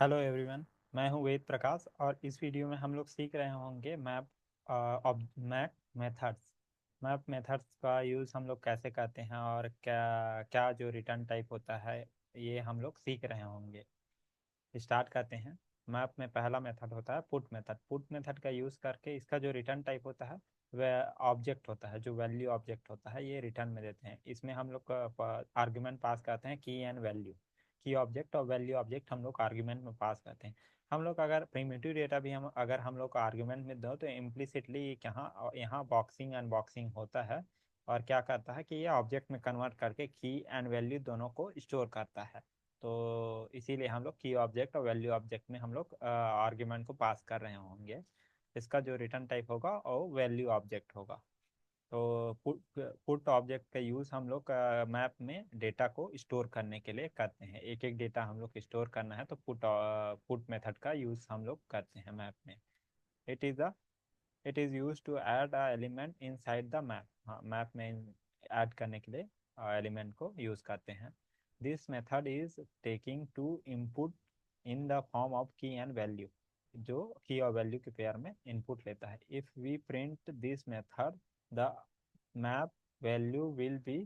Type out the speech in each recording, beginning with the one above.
Hello everyone. मैं हूं वेद प्रकाश और इस वीडियो में हम लोग सीख रहे होंगे मैप मेथड्स का यूज़ हम लोग कैसे करते हैं और क्या क्या जो रिटर्न टाइप होता है ये हम लोग सीख रहे होंगे। स्टार्ट करते हैं। मैप में पहला मेथड होता है पुट मेथड का यूज़ करके इसका जो रिटर्न टाइप होता है वह ऑब्जेक्ट होता है, जो वैल्यू ऑब्जेक्ट होता है ये रिटर्न में देते हैं। इसमें हम लोग आर्ग्यूमेंट पास करते हैं की एंड वैल्यू। की ऑब्जेक्ट और वैल्यू ऑब्जेक्ट हम लोग आर्ग्यूमेंट में पास करते हैं। हम लोग अगर प्रिमिटिव डेटा भी हम अगर हम लोग को आर्ग्यूमेंट में दो तो इम्प्लिसिटली यहाँ यहाँ बॉक्सिंग अनबॉक्सिंग होता है और क्या करता है कि ये ऑब्जेक्ट में कन्वर्ट करके की एंड वैल्यू दोनों को स्टोर करता है। तो इसीलिए हम लोग की ऑब्जेक्ट और वैल्यू ऑब्जेक्ट में हम लोग आर्ग्यूमेंट को पास कर रहे होंगे। इसका जो रिटर्न टाइप होगा वो वैल्यू ऑब्जेक्ट होगा। तो पुट ऑब्जेक्ट का यूज़ हम लोग मैप में डेटा को स्टोर करने के लिए करते हैं। एक एक डेटा हम लोग को स्टोर करना है तो पुट मेथड का यूज़ हम लोग करते हैं मैप में। It is a it is use to add a element inside the map. हाँ, मैप में ऐड करने के लिए एलिमेंट को यूज़ करते हैं। This method is taking two input in the form of key and value, जो की और वैल्यू के पेयर में इनपुट लेता है। If we print this method the map value will be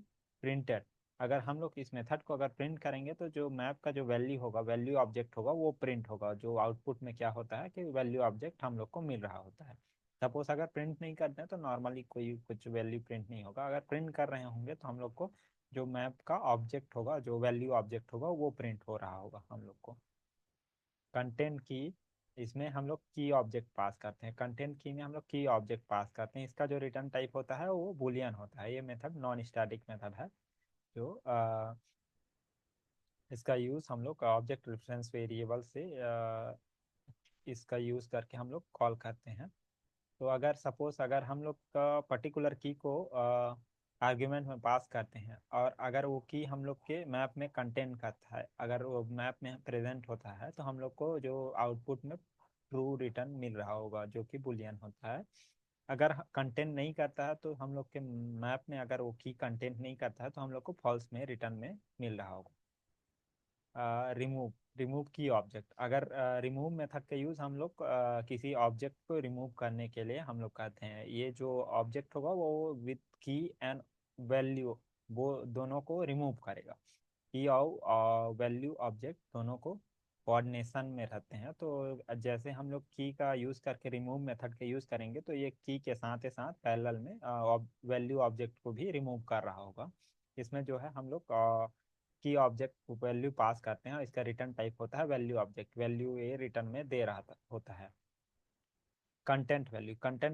printed. अगर हम लोग इस मेथड को अगर प्रिंट करेंगे तो जो मैप का जो वैल्यू होगा, वैल्यू ऑब्जेक्ट होगा, वो प्रिंट होगा। जो आउटपुट में क्या होता है कि वैल्यू ऑब्जेक्ट हम लोग को मिल रहा होता है। सपोज अगर प्रिंट नहीं करते हैं तो नॉर्मली कोई कुछ वैल्यू प्रिंट नहीं होगा। अगर प्रिंट कर रहे होंगे तो हम लोग को जो मैप का ऑब्जेक्ट होगा, जो वैल्यू ऑब्जेक्ट होगा, वो प्रिंट हो रहा होगा हम लोग को। कंटेंट की, इसमें हम लोग की ऑब्जेक्ट पास करते हैं। कंटेंट की में हम लोग की ऑब्जेक्ट पास करते हैं। इसका जो रिटर्न टाइप होता है वो बुलियन होता है। ये मेथड नॉन स्टैटिक मेथड है। जो इसका यूज़ हम लोग ऑब्जेक्ट रेफरेंस वेरिएबल से इसका यूज़ करके हम लोग कॉल करते हैं। तो अगर सपोज अगर हम लोग का पर्टिकुलर की को आर्ग्यूमेंट में पास करते हैं और अगर वो की हम लोग के मैप में कंटेन करता है, अगर वो मैप में प्रेजेंट होता है तो हम लोग को जो आउटपुट में ट्रू रिटर्न मिल रहा होगा, जो कि बुलियन होता है। अगर कंटेंट नहीं करता है तो हम लोग के मैप में अगर वो की कंटेंट नहीं करता है तो हम लोग को फॉल्स में रिटर्न में मिल रहा होगा। रिमूव रिमूव की ऑब्जेक्ट, अगर रिमूव मेथड का यूज़ हम लोग किसी ऑब्जेक्ट को रिमूव करने के लिए हम लोग करते हैं। ये जो ऑब्जेक्ट होगा वो विथ की एंड वैल्यू, वो दोनों को रिमूव करेगा। की और वैल्यू ऑब्जेक्ट दोनों को कोऑर्डिनेशन में रहते हैं। तो जैसे हम लोग की का यूज़ करके रिमूव मेथड का यूज़ करेंगे तो ये की के साथ ही साथ पैरेलल में वैल्यू ऑब्जेक्ट को भी रिमूव कर रहा होगा। इसमें जो है हम लोग की ऑब्जेक्ट वैल्यू पास करते हैं और इसका रिटर्न टाइप होता है वैल्यू ऑब्जेक्ट। वैल्यू ये रिटर्न में दे रहा होता है। कंटेंट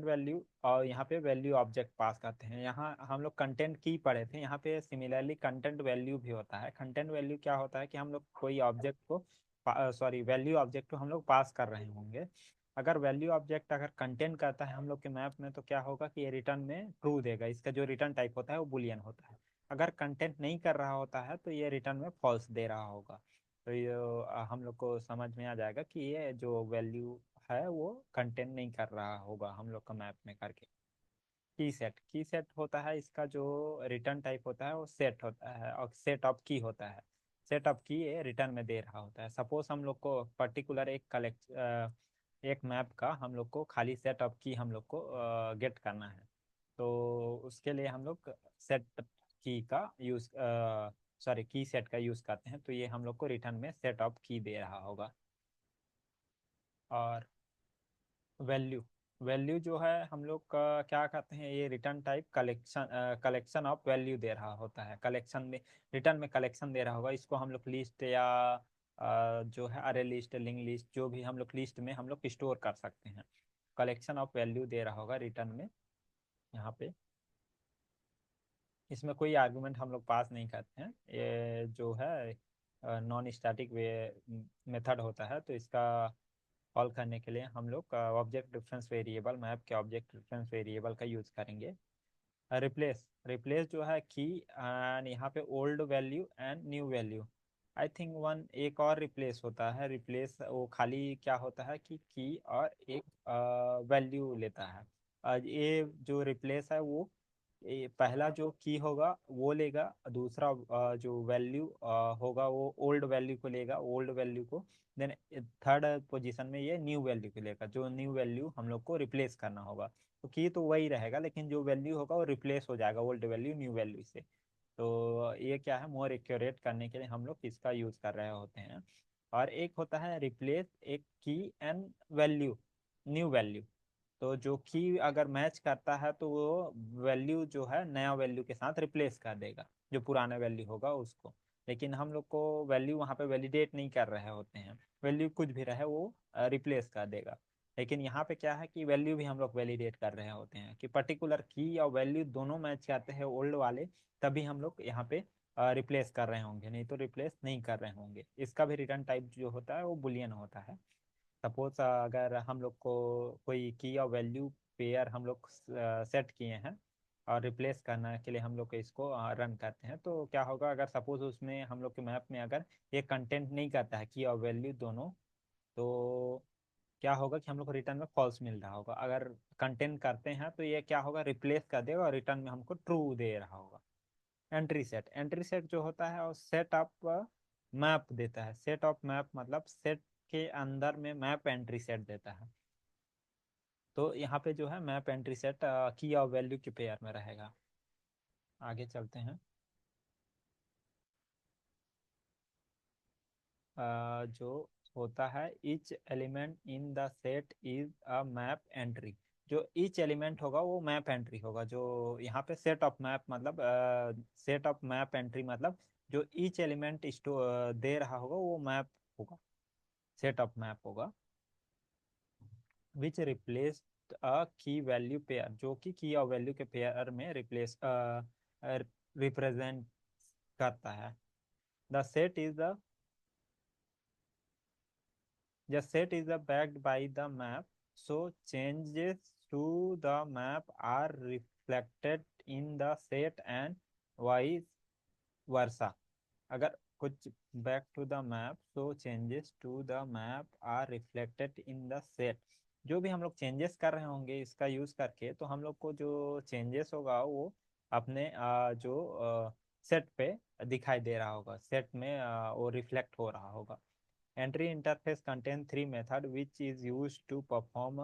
वैल्यू और यहाँ पे वैल्यू ऑब्जेक्ट पास करते हैं। यहाँ हम लोग कंटेंट की पढ़े थे, यहाँ पे सिमिलरली कंटेंट वैल्यू भी होता है। कंटेंट वैल्यू क्या होता है कि हम लोग कोई ऑब्जेक्ट को, सॉरी, वैल्यू ऑब्जेक्ट को हम लोग पास कर रहे होंगे। अगर वैल्यू ऑब्जेक्ट अगर कंटेंट करता है हम लोग के मैप में तो क्या होगा कि ये रिटर्न में ट्रू देगा। इसका जो रिटर्न टाइप होता है वो बुलियन होता है। अगर कंटेंट नहीं कर रहा होता है तो ये रिटर्न में फॉल्स दे रहा होगा। तो ये हम लोग को समझ में आ जाएगा कि ये जो वैल्यू है वो कंटेंट नहीं कर रहा होगा हम लोग का मैप में करके। की सेट होता है, इसका जो रिटर्न टाइप होता है वो सेट होता है और सेट ऑफ की होता है। सेट ऑफ की ये रिटर्न में दे रहा होता है। सपोज हम लोग को पर्टिकुलर एक मैप का हम लोग को खाली सेट ऑफ की हम लोग को गेट करना है। तो उसके लिए हम लोग सेट की का यूज सॉरी की सेट का यूज करते हैं। तो ये हम लोग को रिटर्न में सेट ऑफ की दे रहा होगा। और वैल्यू वैल्यू जो है हम लोग का क्या कहते हैं, ये return type collection of value दे रहा होता है। कलेक्शन में रिटर्न में कलेक्शन दे रहा होगा। इसको हम लोग लिस्ट या जो है अरे लिस्ट, लिंक लिस्ट, जो भी हम लोग लिस्ट में हम लोग स्टोर कर सकते हैं। कलेक्शन ऑफ वैल्यू दे रहा होगा रिटर्न में यहाँ पे। इसमें कोई आर्गुमेंट हम लोग पास नहीं करते हैं। ये जो है नॉन स्टैटिक वे मेथड होता है। तो इसका कॉल करने के लिए हम लोग ऑब्जेक्ट रेफरेंस वेरिएबल, मैप के ऑब्जेक्ट रेफरेंस वेरिएबल का यूज़ करेंगे। रिप्लेस रिप्लेस जो है की एंड यहाँ पे old value and new value. I think one एक और रिप्लेस होता है। रिप्लेस वो खाली क्या होता है कि की और एक वैल्यू लेता है। ये जो रिप्लेस है वो पहला जो की होगा वो लेगा, दूसरा जो वैल्यू होगा वो ओल्ड वैल्यू को लेगा, ओल्ड वैल्यू को। देन थर्ड पोजीशन में ये न्यू वैल्यू को लेगा, जो न्यू वैल्यू हम लोग को रिप्लेस करना होगा। तो की तो वही रहेगा, लेकिन जो वैल्यू होगा वो रिप्लेस हो जाएगा ओल्ड वैल्यू न्यू वैल्यू से। तो ये क्या है, मोर एक्यूरेट करने के लिए हम लोग इसका यूज कर रहे होते हैं। और एक होता है रिप्लेस एक की एंड वैल्यू, न्यू वैल्यू। तो जो की अगर मैच करता है तो वो वैल्यू जो है नया वैल्यू के साथ रिप्लेस कर देगा, जो पुराना वैल्यू होगा उसको। लेकिन हम लोग को वैल्यू वहाँ पे वैलिडेट नहीं कर रहे होते हैं, वैल्यू कुछ भी रहे वो रिप्लेस कर देगा। लेकिन यहाँ पे क्या है कि वैल्यू भी हम लोग वैलिडेट कर रहे होते हैं, कि पर्टिकुलर की और वैल्यू दोनों मैच करते हैं ओल्ड वाले, तभी हम लोग यहाँ पे रिप्लेस कर रहे होंगे, नहीं तो रिप्लेस नहीं कर रहे होंगे। इसका भी रिटर्न टाइप जो होता है वो बुलियन होता है। सपोज अगर हम लोग को कोई की और वैल्यू पेयर हम लोग सेट किए हैं और रिप्लेस करने के लिए हम लोग इसको रन करते हैं, तो क्या होगा, अगर सपोज उसमें हम लोग के मैप में अगर ये कंटेंट नहीं करता है की और वैल्यू दोनों, तो क्या होगा कि हम लोग को रिटर्न में फॉल्स मिल रहा होगा। अगर कंटेंट करते हैं तो ये क्या होगा, रिप्लेस कर देगा और रिटर्न में हमको ट्रू दे रहा होगा। एंट्री सेट जो होता है और सेट ऑफ मैप देता है। सेट ऑफ मैप मतलब सेट के अंदर में मैप एंट्री सेट देता है। तो यहाँ पे जो है मैप एंट्री सेट की और वैल्यू के पेयर में रहेगा। आगे चलते हैं। जो होता है each element in the set is a map entry. जो ईच एलिमेंट होगा वो मैप एंट्री होगा। जो यहाँ पे सेट ऑफ मैप मतलब सेट ऑफ मैप एंट्री मतलब जो ईच एलिमेंट दे रहा होगा वो मैप होगा, सेट ऑफ मैप होगा। विच रिप्लेस अ की वैल्यू पेयर, जो कि की और वैल्यू के पेयर में रिप्लेस रिप्रेजेंट करता है। The set is the set is backed by the map, so changes to the map are reflected in the set and vice versa। अगर कुछ back to the map, so changes to the map are reflected in the set. जो भी हम लोग changes कर रहे होंगे इसका यूज करके, तो हम लोग को जो चेंजेस होगा वो अपने जो सेट पे दिखाई दे रहा होगा, सेट में वो रिफ्लेक्ट हो रहा होगा। Entry interface contain three method which is use to perform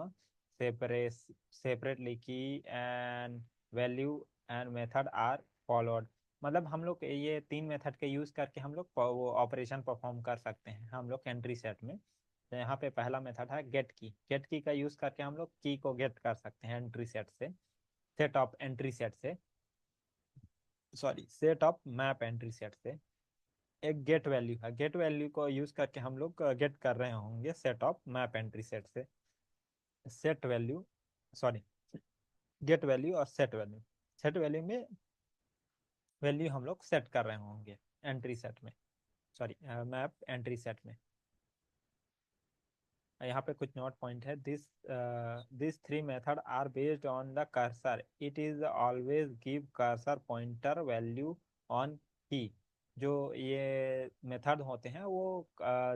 separate separately key and value and method are followed. मतलब हम लोग ये तीन मेथड के यूज करके हम लोग वो ऑपरेशन परफॉर्म कर सकते हैं हम लोग एंट्री सेट में। तो यहाँ पे पहला मेथड है गेट की। गेट की का यूज करके हम लोग की को गेट कर सकते हैं एंट्री सेट से, सेट ऑफ एंट्री सेट से, sorry set of map entry set से। एक गेट वैल्यू है, गेट वैल्यू को यूज करके हम लोग गेट कर रहे होंगे set of map entry set से। Set value, sorry get value और सेट वैल्यू। सेट वैल्यू में वैल्यू हम लोग सेट कर रहे होंगे एंट्री सेट में, सॉरी मैप एंट्री सेट में। यहाँ पे कुछ नोट पॉइंट है। This three method are based on the cursor, it is always give cursor pointer value on key. जो ये मेथड होते हैं वो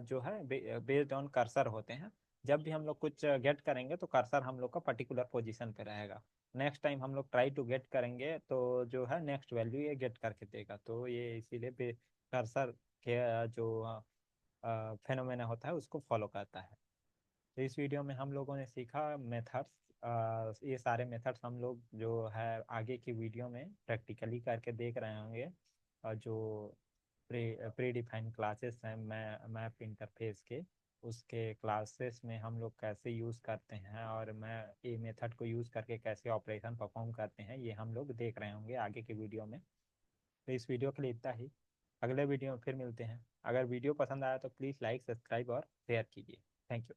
जो है बेस्ड ऑन कर्सर होते हैं। जब भी हम लोग कुछ गेट करेंगे तो कर्सर हम लोग का पर्टिकुलर पोजीशन पे रहेगा। नेक्स्ट टाइम हम लोग ट्राई टू गेट करेंगे तो जो है नेक्स्ट वैल्यू ये गेट करके देगा। तो ये इसीलिए कर्सर के जो फेनोमेना होता है उसको फॉलो करता है। तो इस वीडियो में हम लोगों ने सीखा मेथड्स। ये सारे मेथड्स हम लोग जो है आगे की वीडियो में प्रैक्टिकली करके देख रहे होंगे। और जो प्री डिफाइंड क्लासेस हैं मैप इंटरफेस के, उसके क्लासेस में हम लोग कैसे यूज़ करते हैं और मैं ये मेथड को यूज़ करके कैसे ऑपरेशन परफॉर्म करते हैं, ये हम लोग देख रहे होंगे आगे की वीडियो में। तो इस वीडियो के लिए इतना ही। अगले वीडियो में फिर मिलते हैं। अगर वीडियो पसंद आया तो प्लीज़ लाइक सब्सक्राइब और शेयर कीजिए। Thank you.